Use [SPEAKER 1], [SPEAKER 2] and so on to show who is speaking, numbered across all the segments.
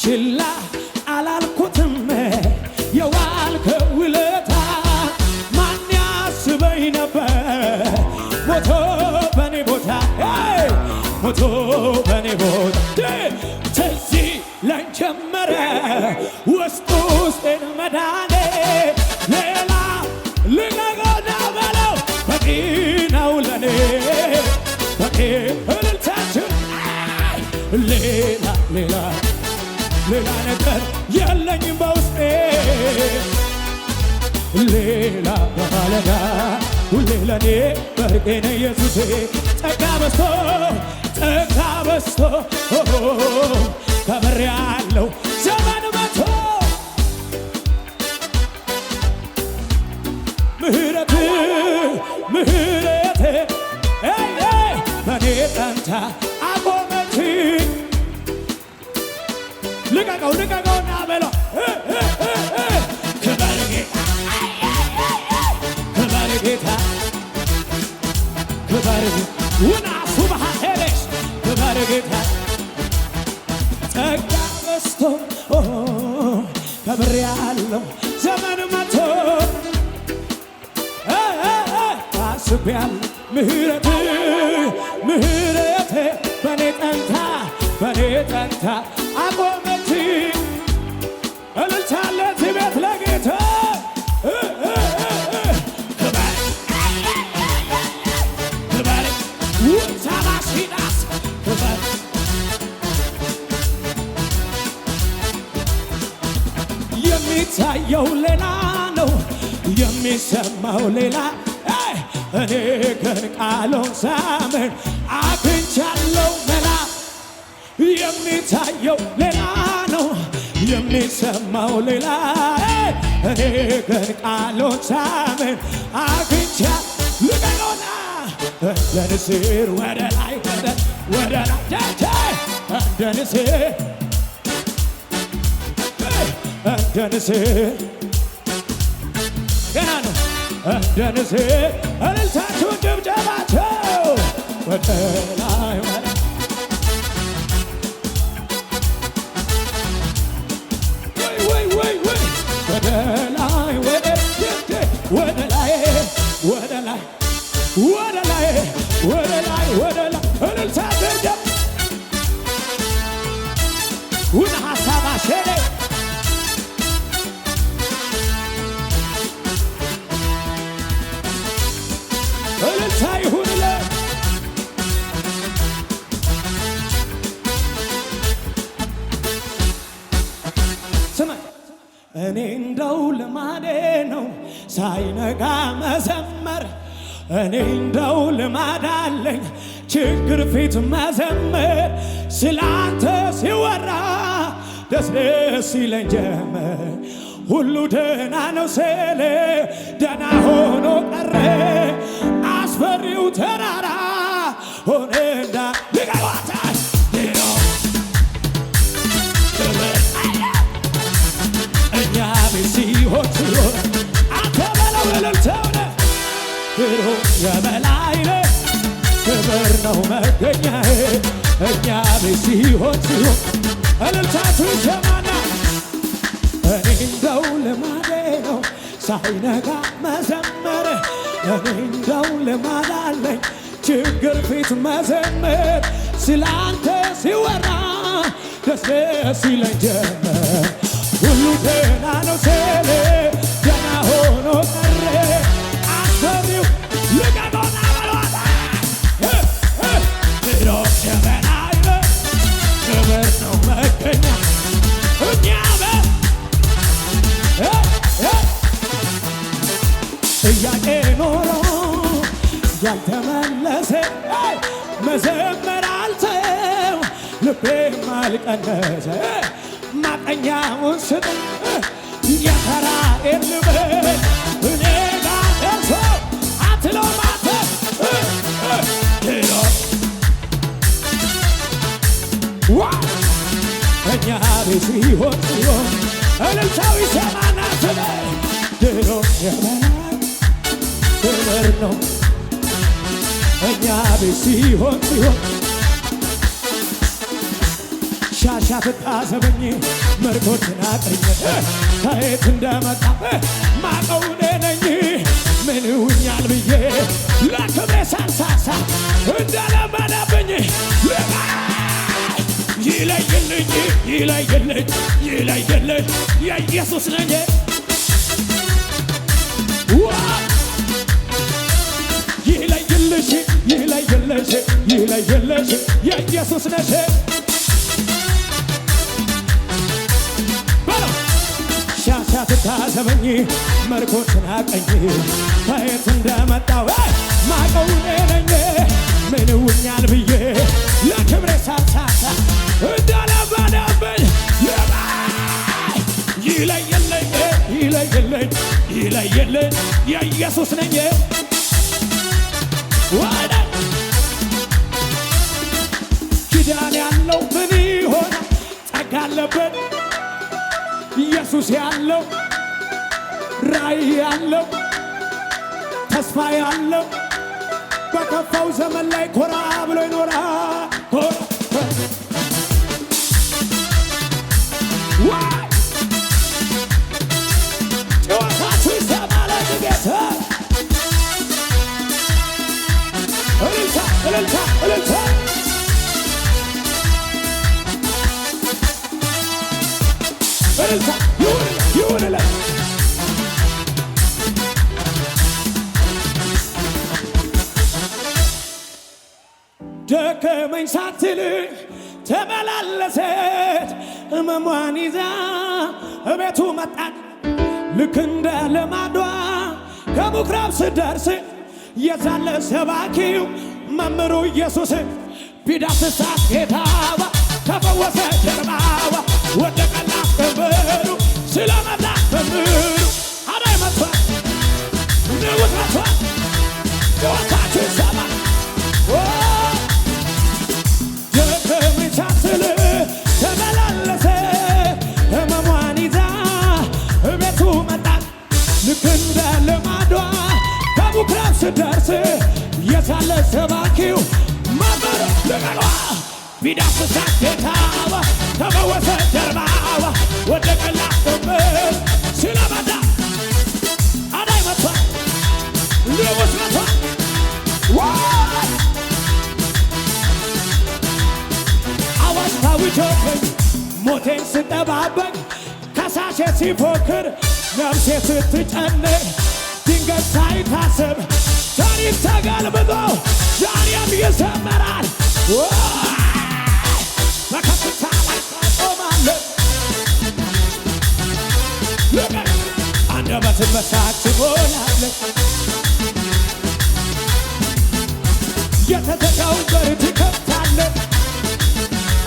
[SPEAKER 1] ችላ አላልኩትም የዋልከው ውለታ ማን ያስበኝ ነበር ሞቶ በኔ ቦታ ሞቶ በኔ ቦታ ትዝ ይለኝ ጀመረ ውስጥ ውስጤን መዳኔ ሌላ ልነገና በለው በቂ ነው ለኔ በቂ እልልታችን ሌላ ሌላ ሌላ ነገር የለኝም በውስጤ ሌላ በማለዳ ሁሌ ለኔ በርቄ ነው ኢየሱሴ ጸጋ በዝቶ ከብሬ ያለው ዘመን መቶ ምህረት በኔ ጸንታ አቆመችኝ ልቀቀውና በለው ክበር ጌታ ክበር ውናሱ ባሄሬስ ክበር ጌታ ጸጋ በዝቶ ከብሬ ያለው ዘመን መቶ አስቤያለሁ ምህረቴ በኔ ጸንታ አቆመችኝ እልልታለት ቤት ለጌታ ክበር ውታባሲዳስ ክበር የሚታየው ሌላ ነው የሚሰማው ሌላ እኔ ግን ቃሉን ሳምን አግኝቻለሁ መላ የሚታየው ሌላ ነው የሚሰማው ሌላ እኔ ግን ቃሉን ሳምን አግኝቻለሁ ልቀቀውና እንደ ንስር ወደ ላይ ወደ ላይ እንደ ንስር ገና ነው እንደ ንስር እልልታችሁን ጭብጨባችሁ ወደ ላይ ወደ ላይ እልልታችሁ ውና ሀሳብ አሸኔ እልልታ ይሁንለት ስማ እኔ እንደው ልማዴ ነው ሳይነጋ መዘመር እኔ እንደው ልማድ አለኝ ችግር ፊት መዘመር ስላንተ ሲወራ ደስ ደስ ይለኝ ጀመር ሁሉ ደህና ነው ስል ደህና ሆኖ ቀረ አስፈሪው ተራራ ሆነ እንዳ ልቀዋታል እኛ ቤት ሲሆን አንተ በለው እልልታውነ ድሮ የበላይነ ክብር ነው መገኛዬ እኛ ቤት ሲሆን እልልታችሁ ይሰማና እኔ እንደው ልማዴ ነው ሳይነጋ መዘመር እኔ እንደው ልማድ አለኝ ችግር ፊት መዘመር ስላንተ ሲወራ ደስ ደስ ይለኝ ጀመር ሁሉ ደህና ነው ስል ደህና ሆኖ ቀረ አስፈሪው ልቀቀውና በሏታ ድሮ የበላይነ ክብር ነው መገኛ እኛ ጥያቄ ኖሮ ያልተመለሰ መዘመር አልተው ልቤም አልቀነሰ ማቀኛውን ስጥ የተራዬን ልበል እኔ ጋር ደርሶ አትለው ማተ እኛ ቤት ሲሆን እልልታው ይሰማና ድሮ የበላይ ክብር ነው እኛ ቤት ሲሆን ሻሻ ትታዘበኝ ምርኮችን አቅርኝ ከየት እንደመጣ ማቀው እኔ ነኝ ምን ውኛል ብዬ ለክብሬ ሳልሳሳ እንደለመደብኝ ይለይልኝ ይለይልኝ ይለይልኝ የኢየሱስ ነኝ ይለይልሽ ይለይልሽ ይለይልሽ የኢየሱስ ነሽ ሻሻ ትታዘበኝ መርኮችን አቀኝ ከየት እንደመጣው ማቀው እኔ ነኝ ምን ውኛል ብዬ ለክብሬ ሳልሳሳ እንዳለመደብኝ ይለይልኝ ይለይልኝ ይለይልኝ የኢየሱስ ነኝ ወደ ኪዳን ያለው ምን ይሆናል ጸጋ አለበት ኢየሱስ ያለው ራእይ ያለው ተስፋ ያለው በከፋው ዘመን ላይ ኮራ ብሎ ይኖራል ጨዋታችሁ ይሰማል ጌታ እልልታ እልልታ እልልታ እልልታ ይሁንልህ ደከመኝ ሳትል ተመላለሰች ሕመሟን ይዛ እቤቱ መጣች ልክ እንደ ልማዷ ከምኵራብ ስደርስ የዛለ ሰባኪው መምህሩ ኢየሱስ ቢዳስሳት ጌታዋ ከፈወሰ ጀርባዋ ወደቀላት ክብሩ ስለመጣ መምህሩ አዳይ መጥቷል ንጉሥ መጥቷል ጨዋታችሁ ይሰማል ደከመኝ ሳትል ተመላለሰ ሕመሟን ይዛ እቤቱ መጣች ልክ እንደ ልማዷ ከምኵራብ ስደርስ የሳለ ሰባኪው መምህሩ ልቀቋ ቢዳስሳት ጌታዋ ተፈወሰ ጀርባዋ ወደቀላት ክብር ስለመጣ አዳይ መጥቷል ንጉሥ መጥቷል አዋጅ ታውጆብኝ ሞቴን ስጠባበቅ ከሳሼ ሲፎክር ነፍሴ ስትጨነቅ ድንገት ሳይታሰብ ታሪክ ተገልብጦ ዛሬም ይዘመራል በከፍታ ላይ ቆማለሁ አንደበትን በሳቅ ትሞላለህ የተዘጋውን በር ትከፍታለህ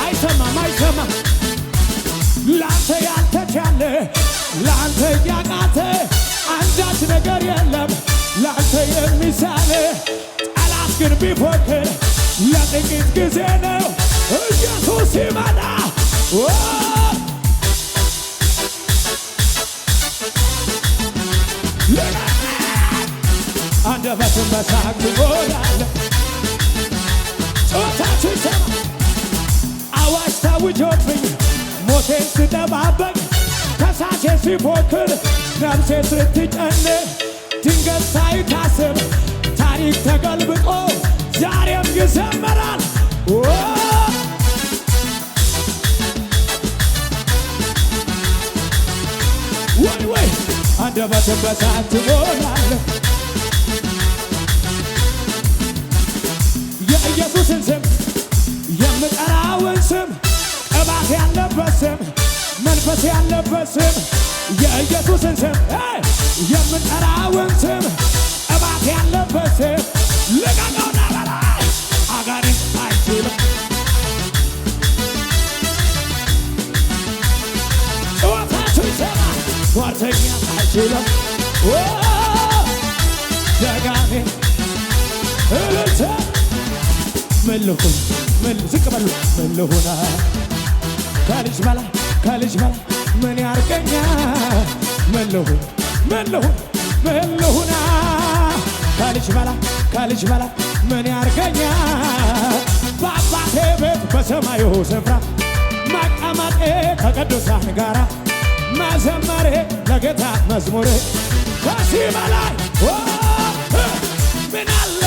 [SPEAKER 1] አይሰማም አይሰማም ላንተ ያልተቻለ ላንተ ያቃተ አንዳች ነገር የለም ላንተ የሚሳነ ጠላት ግን ቢፎክር ለጥቂት ጊዜ ነው ኢየሱስ ሲመጣ አንደበትን በሳቅ ትሞላለህ ጨዋታችሁ ይሰማ አዋጅ ታውጆብኝ ሞቴን ስጠባበቅ ከሳሼ ሲፎክር ነፍሴ ስትጨንቅ ድንገት ሳይታሰብ ታሪክ ተገልብጦ ዛሬም ይዘመራል ወይ ወይ አንደበትን በሳቅ ትሞላለህ የኢየሱስን ስም የምጠራውን ስም ቅባት ያለበት ስም መንፈስ ያለበት ስም የኢየሱስን ስም የምጠራውን ስም ቅባት ያለበት ስም ልቀቀውና በላይ አጋንንት አይችልም ጨዋታችሁ ይሰማል ጓርተኛ አይችልም ደጋሜ እልልታ ምን ልሁን ምን ዝቅ በሉ ምን ልሁና ከልጅ በላይ ምን ያርገኛ ምን ልሁን ምን ልሁና ከልጅ በላይ ምን ያርገኛ በአባቴ ቤት በሰማዩ ስፍራ መቀመጥ ከቅዱሳን ጋራ መዘመሬ ለጌታ መዝሙሬ ከዚህ በላይ ምን አለ